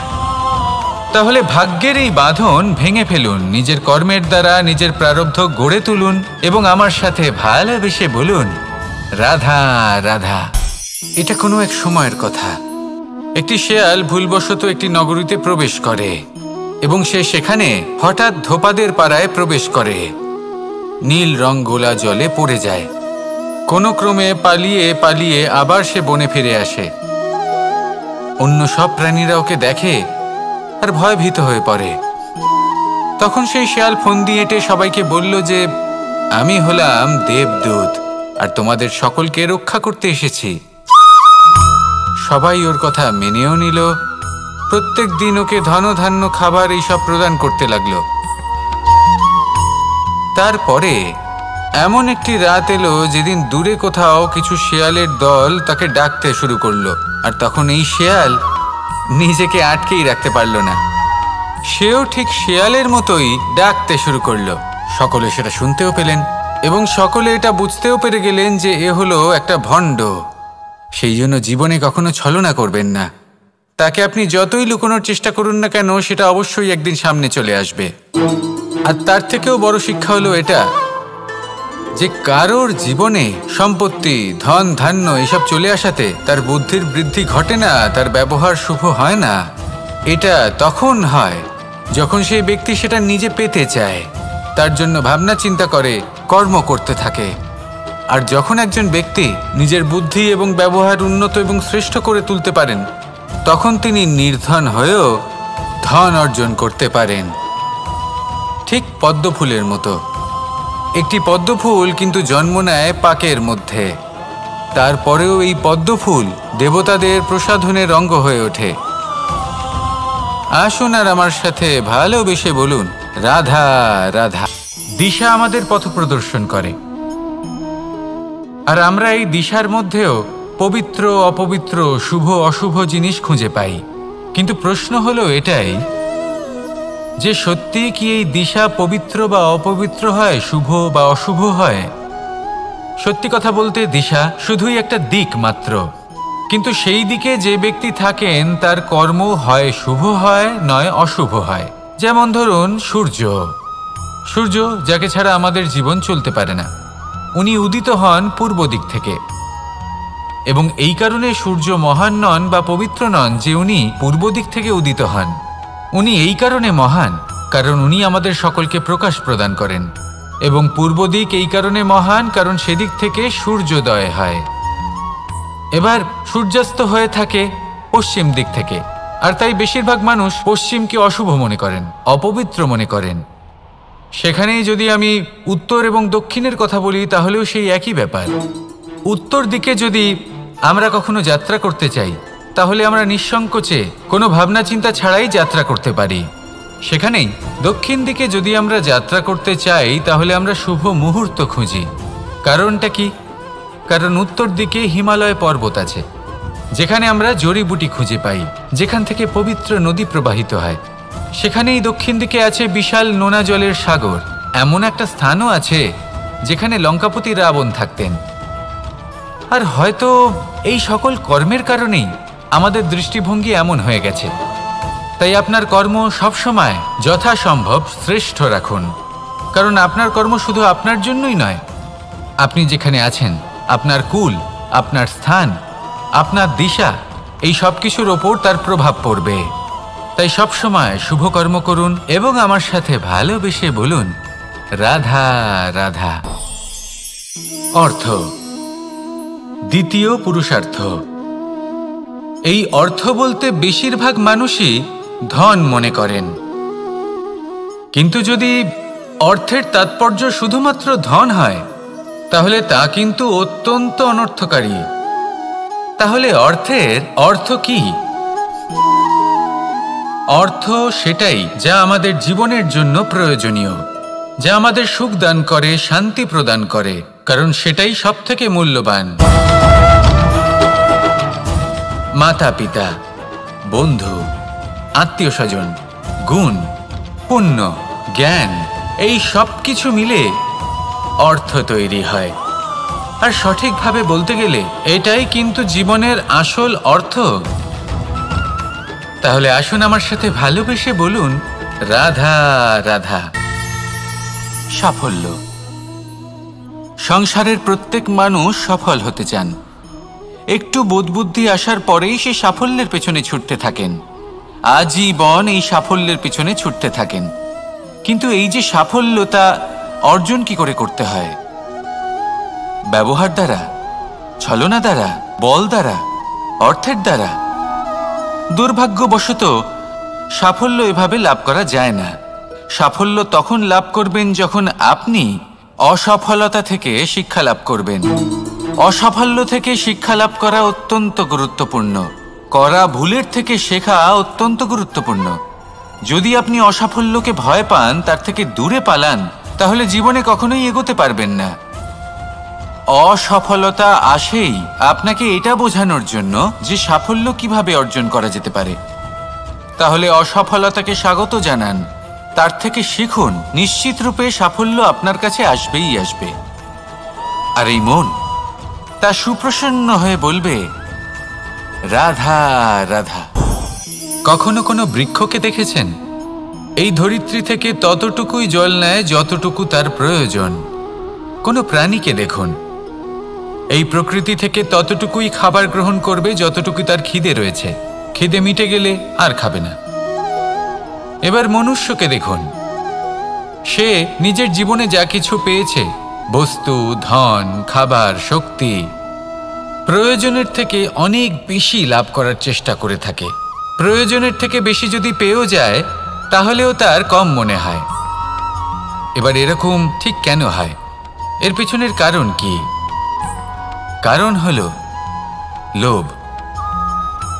[SPEAKER 1] তাহলে ভাগ্যের এই বাঁধন ভেঙে ফেলুন, নিজের কর্মের দ্বারা নিজের প্রারব্ধ গড়ে তুলুন এবং আমার সাথে ভালোবেসে বলুন, রাধা রাধা। এটা কোনো এক সময়ের কথা। একটি শেয়াল ভুলবশত একটি নগরীতে প্রবেশ করে এবং সে সেখানে হঠাৎ ধোপাদের পাড়ায় প্রবেশ করে। নীল রং গোলা জলে পড়ে যায়। কোনো ক্রমে পালিয়ে পালিয়ে আবার সে বনে ফিরে আসে। অন্য সব প্রাণীরা ওকে দেখে আর ভয়ভীত হয়ে পড়ে। তখন সেই শেয়াল ফোন দিয়ে এঁটে সবাইকে বলল যে আমি হলাম দেবদূত আর তোমাদের সকলকে রক্ষা করতে এসেছি। সবাই ওর কথা মেনেও নিল। প্রত্যেক দিন ওকে ধনধান্য খাবার এইসব প্রদান করতে লাগলো। তারপরে এমন একটি রাত এলো যেদিন দূরে কোথাও কিছু শেয়ালের দল তাকে ডাকতে শুরু করলো। আর তখন এই শেয়াল নিজেকে আটকেই রাখতে পারল না। সেও ঠিক শেয়ালের মতোই ডাকতে শুরু করলো। সকলে সেটা শুনতেও পেলেন এবং সকলে এটা বুঝতেও পেরে গেলেন যে এ হলো একটা ভণ্ড। সেই জন্য জীবনে কখনো ছলনা করবেন না। তাকে আপনি যতই লুকোনোর চেষ্টা করুন না কেন, সেটা অবশ্যই একদিন সামনে চলে আসবে। আর তার থেকেও বড় শিক্ষা হলো এটা যে কারোর জীবনে সম্পত্তি, ধন ধান্য এসব চলে আসাতে তার বুদ্ধির বৃদ্ধি ঘটে না, তার ব্যবহার শুভ হয় না। এটা তখন হয় যখন সেই ব্যক্তি সেটা নিজে পেতে চায়, তার জন্য ভাবনা চিন্তা করে, কর্ম করতে থাকে। আর যখন একজন ব্যক্তি নিজের বুদ্ধি এবং ব্যবহার উন্নত এবং শ্রেষ্ঠ করে তুলতে পারেন, তখন তিনি নির্ধন হয়েও ধন অর্জন করতে পারেন। ঠিক পদ্মফুলের মতো। একটি পদ্মফুল কিন্তু জন্ম নেয় পাকের মধ্যে। তারপরেও এই পদ্মফুল দেবতাদের প্রসাধনের অঙ্গ হয়ে ওঠে। আসুন আর আমার সাথে ভালোবেসে বলুন, রাধা রাধা। দিশা আমাদের পথ প্রদর্শন করে, আর আমরা এই দিশার মধ্যেও পবিত্র অপবিত্র, শুভ অশুভ জিনিস খুঁজে পাই। কিন্তু প্রশ্ন হলো এটাই যে সত্যি কি এই দিশা পবিত্র বা অপবিত্র হয়, শুভ বা অশুভ হয়? সত্যি কথা বলতে দিশা শুধুই একটা দিক মাত্র, কিন্তু সেই দিকে যে ব্যক্তি থাকেন তার কর্ম হয় শুভ হয় নয় অশুভ হয়। যেমন ধরুন সূর্য, যাকে ছাড়া আমাদের জীবন চলতে পারে না। উনি উদিত হন পূর্ব দিক থেকে এবং এই কারণে সূর্য মহান নন বা পবিত্র নন যে উনি পূর্ব দিক থেকে উদিত হন। উনি এই কারণে মহান কারণ উনি আমাদের সকলকে প্রকাশ প্রদান করেন, এবং পূর্ব দিক এই কারণে মহান কারণ সেদিক থেকে সূর্যোদয় হয়। এবার সূর্যাস্ত হয়ে থাকে পশ্চিম দিক থেকে, আর তাই বেশিরভাগ মানুষ পশ্চিমকে অশুভ মনে করেন, অপবিত্র মনে করেন। সেখানেই যদি আমি উত্তর এবং দক্ষিণের কথা বলি তাহলেও সেই একই ব্যাপার। উত্তর দিকে যদি আমরা কখনো যাত্রা করতে চাই তাহলে আমরা নিঃসংকোচে কোনো ভাবনা চিন্তা ছাড়াই যাত্রা করতে পারি। সেখানেই দক্ষিণ দিকে যদি আমরা যাত্রা করতে চাই তাহলে আমরা শুভ মুহূর্ত খুঁজি। কারণটা কি? কারণ উত্তর দিকে হিমালয় পর্বত আছে, যেখানে আমরা জড়িবুটি খুঁজে পাই, যেখান থেকে পবিত্র নদী প্রবাহিত হয়। সেখানেই দক্ষিণ দিকে আছে বিশাল নোনা জলের সাগর। এমন একটা স্থানও আছে যেখানে লঙ্কাপতি রাবণ থাকতেন। আর হয়তো এই সকল কর্মের কারণেই আমাদের দৃষ্টিভঙ্গি এমন হয়ে গেছে। তাই আপনার কর্ম সবসময় যথাসম্ভব শ্রেষ্ঠ রাখুন, কারণ আপনার কর্ম শুধু আপনার জন্যই নয়। আপনি যেখানে আছেন, আপনার কুল, আপনার স্থান, আপনার দিশা, এই সব কিছুর ওপর তার প্রভাব পড়বে। তাই সবসময় শুভ কর্ম করুন এবং আমার সাথে ভালোবেসে বলুন, রাধা রাধা। অর্থ, দ্বিতীয় পুরুষার্থ। এই অর্থ বলতে বেশিরভাগ মানুষই ধন মনে করেন, কিন্তু যদি অর্থের তাৎপর্য শুধুমাত্র ধন হয় তাহলে তা কিন্তু অত্যন্ত অনর্থকারী। তাহলে অর্থের অর্থ কি? অর্থ সেটাই যা আমাদের জীবনের জন্য প্রয়োজনীয়, যা আমাদের সুখ দান করে, শান্তি প্রদান করে, কারণ সেটাই সবথেকে মূল্যবান। মাতা পিতা, বন্ধু, আত্মীয় স্বজন, গুণ, পুণ্য, জ্ঞান, এই সব কিছু মিলে অর্থ তৈরি হয়। আর সঠিকভাবে বলতে গেলে এটাই কিন্তু জীবনের আসল অর্থ। তাহলে আসুন আমার সাথে ভালোবেসে বলুন, রাধা রাধা। সাফল্য। সংসারের প্রত্যেক মানুষ সফল হতে চান। একটু বোধবুদ্ধি আসার পরেই সে সাফল্যের পেছনে ছুটতে থাকেন, আজীবন এই সাফল্যের পেছনে ছুটতে থাকেন। কিন্তু এই যে সাফল্য, তা অর্জন কি করে করতে হয়? ব্যবহার দ্বারা, ছলনা দ্বারা, বল দ্বারা, অর্থের দ্বারা? দুর্ভাগ্যবশত সাফল্য এভাবে লাভ করা যায় না। সাফল্য তখন লাভ করবেন যখন আপনি অসফলতা থেকে শিক্ষা লাভ করবেন। অসাফল্য থেকে শিক্ষা লাভ করা অত্যন্ত গুরুত্বপূর্ণ। করা ভুলের থেকে শেখা অত্যন্ত গুরুত্বপূর্ণ। যদি আপনি অসাফল্যকে ভয় পান, তার থেকে দূরে পালান, তাহলে জীবনে কখনোই এগোতে পারবেন না। অসফলতা আসেই আপনাকে এটা বোঝানোর জন্য যে সাফল্য কিভাবে অর্জন করা যেতে পারে। তাহলে অসফলতাকে স্বাগত জানান, তার থেকে শিখুন। নিশ্চিত রূপে সাফল্য আপনার কাছে আসবেই আসবে। আর এই মন তা সুপ্রসন্ন হয়ে বলবে, রাধা রাধা। কখনো কোনো বৃক্ষকে দেখেছেন? এই ধরিত্রী থেকে ততটুকুই জল নেয় যতটুকু তার প্রয়োজন। কোনো প্রাণীকে দেখুন, এই প্রকৃতি থেকে ততটুকুই খাবার গ্রহণ করবে যতটুকু তার খিদে রয়েছে। খিদে মিটে গেলে আর খাবে না। এবার মনুষ্যকে দেখুন, সে নিজের জীবনে যা কিছু পেয়েছে, বস্তু, ধন, খাবার, শক্তি, প্রয়োজনের থেকে অনেক বেশি লাভ করার চেষ্টা করে থাকে। প্রয়োজনের থেকে বেশি যদি পেয়েও যায়, তাহলেও তার কম মনে হয়। এবার এরকম ঠিক কেন হয়? এর পিছনের কারণ কি? কারণ হলো লোভ।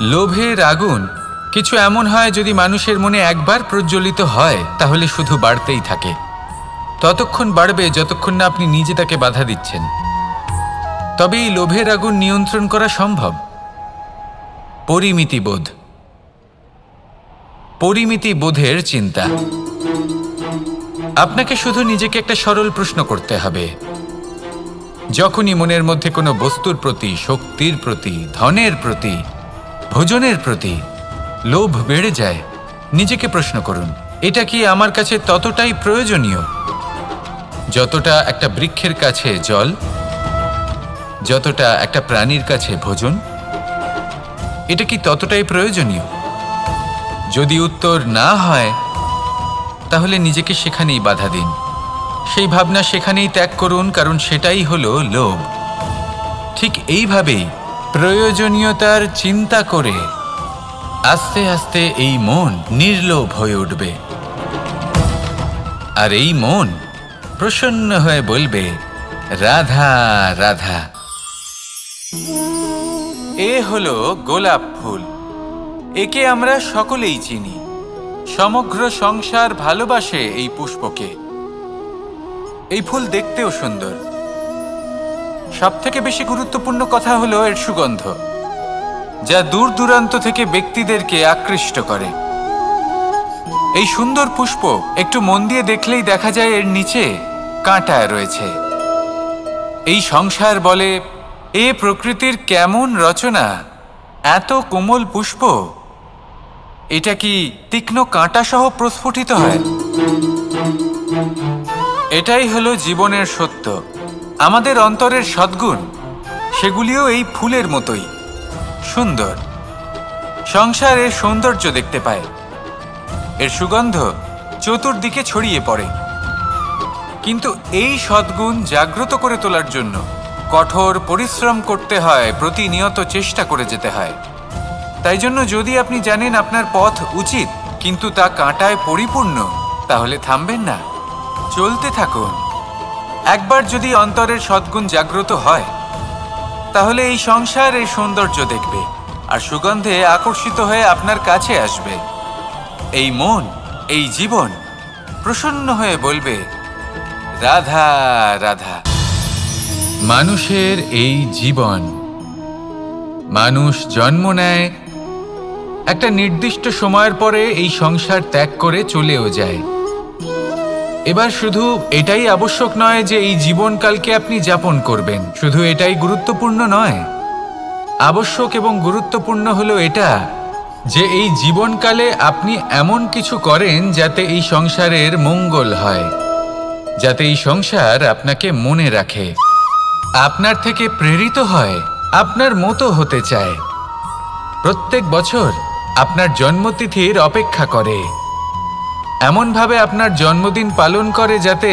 [SPEAKER 1] লোভের আগুন কিছু এমন হয়, যদি মানুষের মনে একবার প্রজ্বলিত হয়, তাহলে শুধু বাড়তেই থাকে। ততক্ষণ বাড়বে যতক্ষণ না আপনি নিজে তাকে বাধা দিচ্ছেন। তবে এই লোভের আগুন নিয়ন্ত্রণ করা সম্ভব। পরিমিতিবোধ। পরিমিতিবোধের চিন্তা। আপনাকে শুধু নিজেকে একটা সরল প্রশ্ন করতে হবে। যখনই মনের মধ্যে কোনো বস্তুর প্রতি, শক্তির প্রতি, ধনের প্রতি, ভোজনের প্রতি লোভ বেড়ে যায়, নিজেকে প্রশ্ন করুন, এটা কি আমার কাছে ততটাই প্রয়োজনীয় যতটা একটা বৃক্ষের কাছে জল, যতটা একটা প্রাণীর কাছে ভোজন? এটা কি ততটাই প্রয়োজনীয়? যদি উত্তর না হয়, তাহলে নিজেকে সেখানেই বাধা দিন। সেই ভাবনা সেখানেই ত্যাগ করুন, কারণ সেটাই হলো লোভ। ঠিক এইভাবেই প্রয়োজনীয়তার চিন্তা করে আস্তে আস্তে এই মন নির্লোভ হয়ে উঠবে। আর এই মন প্রসন্ন হয়ে বলবে, রাধা রাধা। এ হলো গোলাপ ফুল। একে আমরা সকলেই চিনি। সমগ্র সংসার ভালোবাসে এই পুষ্পকে। এই ফুল দেখতেও সুন্দর। সবথেকে বেশি গুরুত্বপূর্ণ কথা হলো এর সুগন্ধ, যা দূর দূরান্ত থেকে ব্যক্তিদেরকে আকৃষ্ট করে। এই সুন্দর পুষ্প একটু মন দিয়ে দেখলেই দেখা যায় এর নিচে কাঁটা রয়েছে। এই সংসার বলে, এ প্রকৃতির কেমন রচনা, এত কোমল পুষ্প, এটা কি তীক্ষ্ণ কাঁটা সহ প্রস্ফুটিত হয়? এটাই হলো জীবনের সত্য। আমাদের অন্তরের সদ্গুণ, সেগুলিও এই ফুলের মতোই সুন্দর। সংসার এর সৌন্দর্য দেখতে পায়। এর সুগন্ধ চতুর্দিকে ছড়িয়ে পড়ে। কিন্তু এই সদ্গুণ জাগ্রত করে তোলার জন্য কঠোর পরিশ্রম করতে হয়, প্রতিনিয়ত চেষ্টা করে যেতে হয়। তাই জন্য যদি আপনি জানেন আপনার পথ উচিত, কিন্তু তা কাঁটায় পরিপূর্ণ, তাহলে থামবেন না, চলতে থাকুন। একবার যদি অন্তরের সদ্গুণ জাগ্রত হয়, তাহলে এই সংসার এর সৌন্দর্য দেখবে আর সুগন্ধে আকর্ষিত হয়ে আপনার কাছে আসবে। এই মন, এই জীবন প্রসন্ন হয়ে বলবে, রাধা রাধা। মানুষের এই জীবন, মানুষ জন্ম নেয়, একটা নির্দিষ্ট সময়ের পরে এই সংসার ত্যাগ করে চলেও যায়। এবার শুধু এটাই আবশ্যক নয় যে এই জীবনকালকে আপনি যাপন করবেন, শুধু এটাই গুরুত্বপূর্ণ নয়। আবশ্যক এবং গুরুত্বপূর্ণ হলো এটা যে এই জীবনকালে আপনি এমন কিছু করেন যাতে এই সংসারের মঙ্গল হয়, যাতে এই সংসার আপনাকে মনে রাখে, আপনার থেকে প্রেরিত হয়, আপনার মতো হতে চায়, প্রত্যেক বছর আপনার জন্মতিথির অপেক্ষা করে, এমনভাবে আপনার জন্মদিন পালন করে যাতে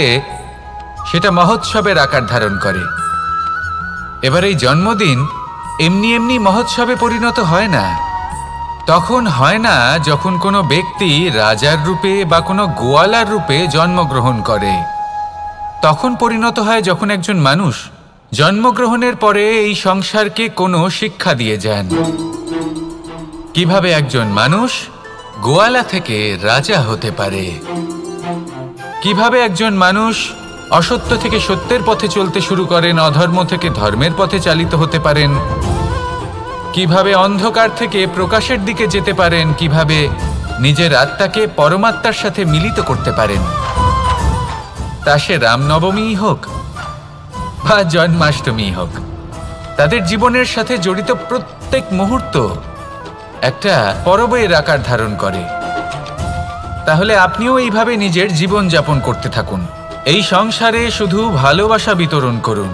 [SPEAKER 1] সেটা মহোৎসবের আকার ধারণ করে। এবার এই জন্মদিন এমনি এমনি মহোৎসবে পরিণত হয় না। তখন হয় না যখন কোনো ব্যক্তি রাজার রূপে বা কোনো গোয়ালার রূপে জন্মগ্রহণ করে। তখন পরিণত হয় যখন একজন মানুষ জন্মগ্রহণের পরে এই সংসারকে কোনো শিক্ষা দিয়ে যান। কিভাবে একজন মানুষ গোয়ালা থেকে রাজা হতে পারে, কিভাবে একজন মানুষ অসত্য থেকে সত্যের পথে চলতে শুরু করেন, অধর্ম থেকে ধর্মের পথে চালিত হতে পারেন, কিভাবে অন্ধকার থেকে প্রকাশের দিকে যেতে পারেন, কিভাবে নিজের আত্মাকে পরমাত্মার সাথে মিলিত করতে পারেন। তা সে রামনবমী হোক বা জন্মাষ্টমী হোক, তাদের জীবনের সাথে জড়িত প্রত্যেক মুহূর্ত একটা পরবের আকার ধারণ করে। তাহলে আপনিও এইভাবে নিজের জীবন যাপন করতে থাকুন। এই সংসারে শুধু ভালোবাসা বিতরণ করুন,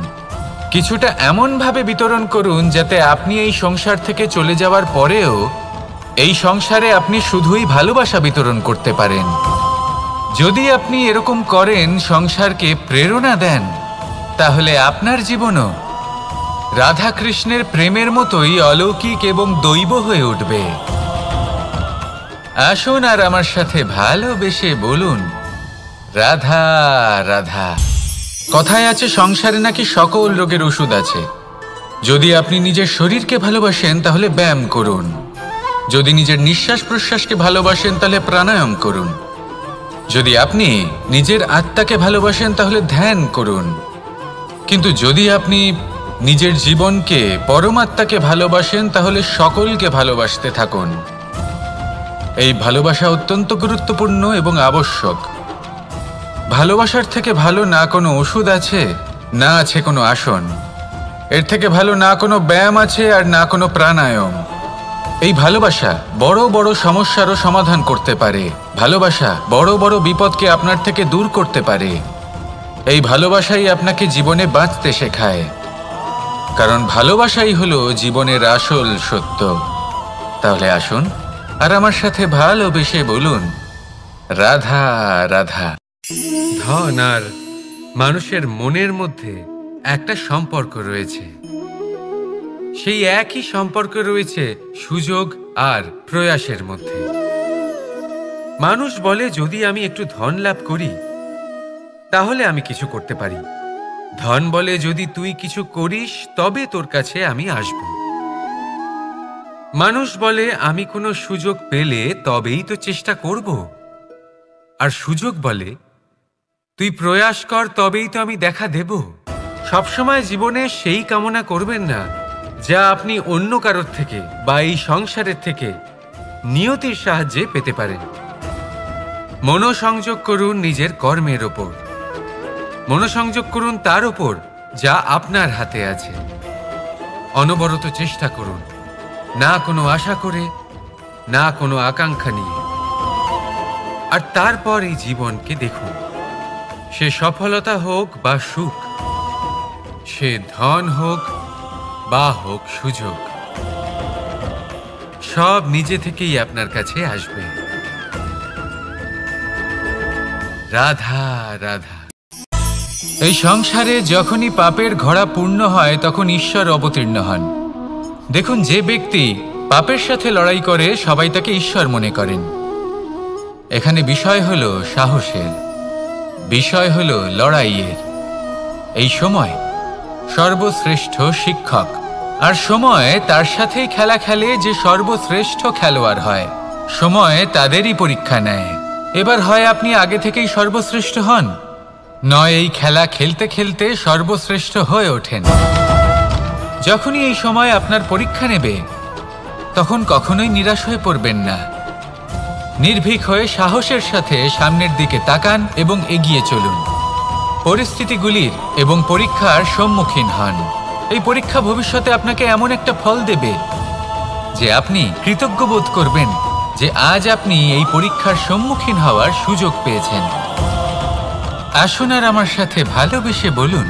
[SPEAKER 1] কিছুটা এমনভাবে বিতরণ করুন যাতে আপনি এই সংসার থেকে চলে যাওয়ার পরেও এই সংসারে আপনি শুধুই ভালোবাসা বিতরণ করতে পারেন। যদি আপনি এরকম করেন, সংসারকে প্রেরণা দেন, তাহলে আপনার জীবনও রাধা কৃষ্ণের প্রেমের মতোই অলৌকিক এবং দৈব হয়ে উঠবে। আসুন আর আমার সাথে ভালোবেসে বলুন, রাধা রাধা। কথায় আছে সংসারে নাকি সকল রোগের ওষুধ আছে। যদি আপনি নিজের শরীরকে ভালোবাসেন তাহলে ব্যায়াম করুন, যদি নিজের নিঃশ্বাস প্রশ্বাসকে ভালোবাসেন তাহলে প্রাণায়াম করুন, যদি আপনি নিজের আত্মাকে ভালোবাসেন তাহলে ধ্যান করুন, কিন্তু যদি আপনি নিজের জীবনকে পরমাত্মাকে ভালোবাসেন তাহলে সকলকে ভালোবাসতে থাকুন। এই ভালোবাসা অত্যন্ত গুরুত্বপূর্ণ এবং আবশ্যক। ভালোবাসার থেকে ভালো না কোনো ওষুধ আছে, না আছে কোনো আসন। এর থেকে ভালো না কোনো ব্যায়াম আছে আর না কোনো প্রাণায়াম। এই ভালোবাসা বড় বড় সমস্যারও সমাধান করতে পারে। ভালোবাসা বড় বড় বিপদকে আপনার থেকে দূর করতে পারে। এই ভালোবাসাই আপনাকে জীবনে বাঁচতে শেখায়, কারণ ভালোবাসাই হলো জীবনের আসল সত্য। তাহলে আসুন আর আমার সাথে ভালোবেসে বলুন, রাধা রাধা। ধন আর মানুষের মনের মধ্যে একটা সম্পর্ক রয়েছে। সেই একই সম্পর্ক রয়েছে সুযোগ আর প্রয়াসের মধ্যে। মানুষ বলে, যদি আমি একটু ধন লাভ করি তাহলে আমি কিছু করতে পারি। ধন বলে, যদি তুই কিছু করিস তবে তোর কাছে আমি আসব। মানুষ বলে, আমি কোনো সুযোগ পেলে তবেই তো চেষ্টা করব। আর সুযোগ বলে, তুই প্রয়াস কর তবেই তো আমি দেখা দেব। সবসময় জীবনে সেই কামনা করবেন না যা আপনি অন্য কারোর থেকে বা এই সংসারের থেকে নিয়তির সাহায্যে পেতে পারেন। মনোসংযোগ করুন নিজের কর্মের ওপর, মনোসংযোগ করুন তার ওপর যা আপনার হাতে আছে। অনবরত চেষ্টা করুন, না কোনো আশা করে, না কোনো আকাঙ্ক্ষা নিয়ে। আর তারপর এই জীবনকে দেখুন, সে সফলতা হোক বা সুখ, সে ধন হোক বা হোক সুযোগ, সব নিজে থেকেই আপনার কাছে আসবে। রাধা রাধা। এই সংসারে যখনই পাপের ঘোড়া পূর্ণ হয় তখন ঈশ্বর অবতীর্ণ হন। দেখুন, যে ব্যক্তি পাপের সাথে লড়াই করে সবাই তাকে ঈশ্বর মনে করেন। এখানে বিষয় হলো সাহসের, বিষয় হলো লড়াইয়ের। এই সময় সর্বশ্রেষ্ঠ শিক্ষক, আর সময় তার সাথেই খেলা খেলে যে সর্বশ্রেষ্ঠ খেলোয়াড় হয়। সময় তাদেরই পরীক্ষা নেয়। এবার হয় আপনি আগে থেকেই সর্বশ্রেষ্ঠ হন, নয় এই খেলা খেলতে খেলতে সর্বশ্রেষ্ঠ হয়ে ওঠেন। যখনই এই সময় আপনার পরীক্ষা নেবে তখন কখনোই নিরাশ হয়ে পড়বেন না। নির্ভীক হয়ে সাহসের সাথে সামনের দিকে তাকান এবং এগিয়ে চলুন। পরিস্থিতিগুলির এবং পরীক্ষার সম্মুখীন হন। এই পরীক্ষা ভবিষ্যতে আপনাকে এমন একটা ফল দেবে যে আপনি কৃতজ্ঞ বোধ করবেন যে আজ আপনি এই পরীক্ষার সম্মুখীন হওয়ার সুযোগ পেয়েছেন। আসুন আর আমার সাথে ভালোবেসে বলুন,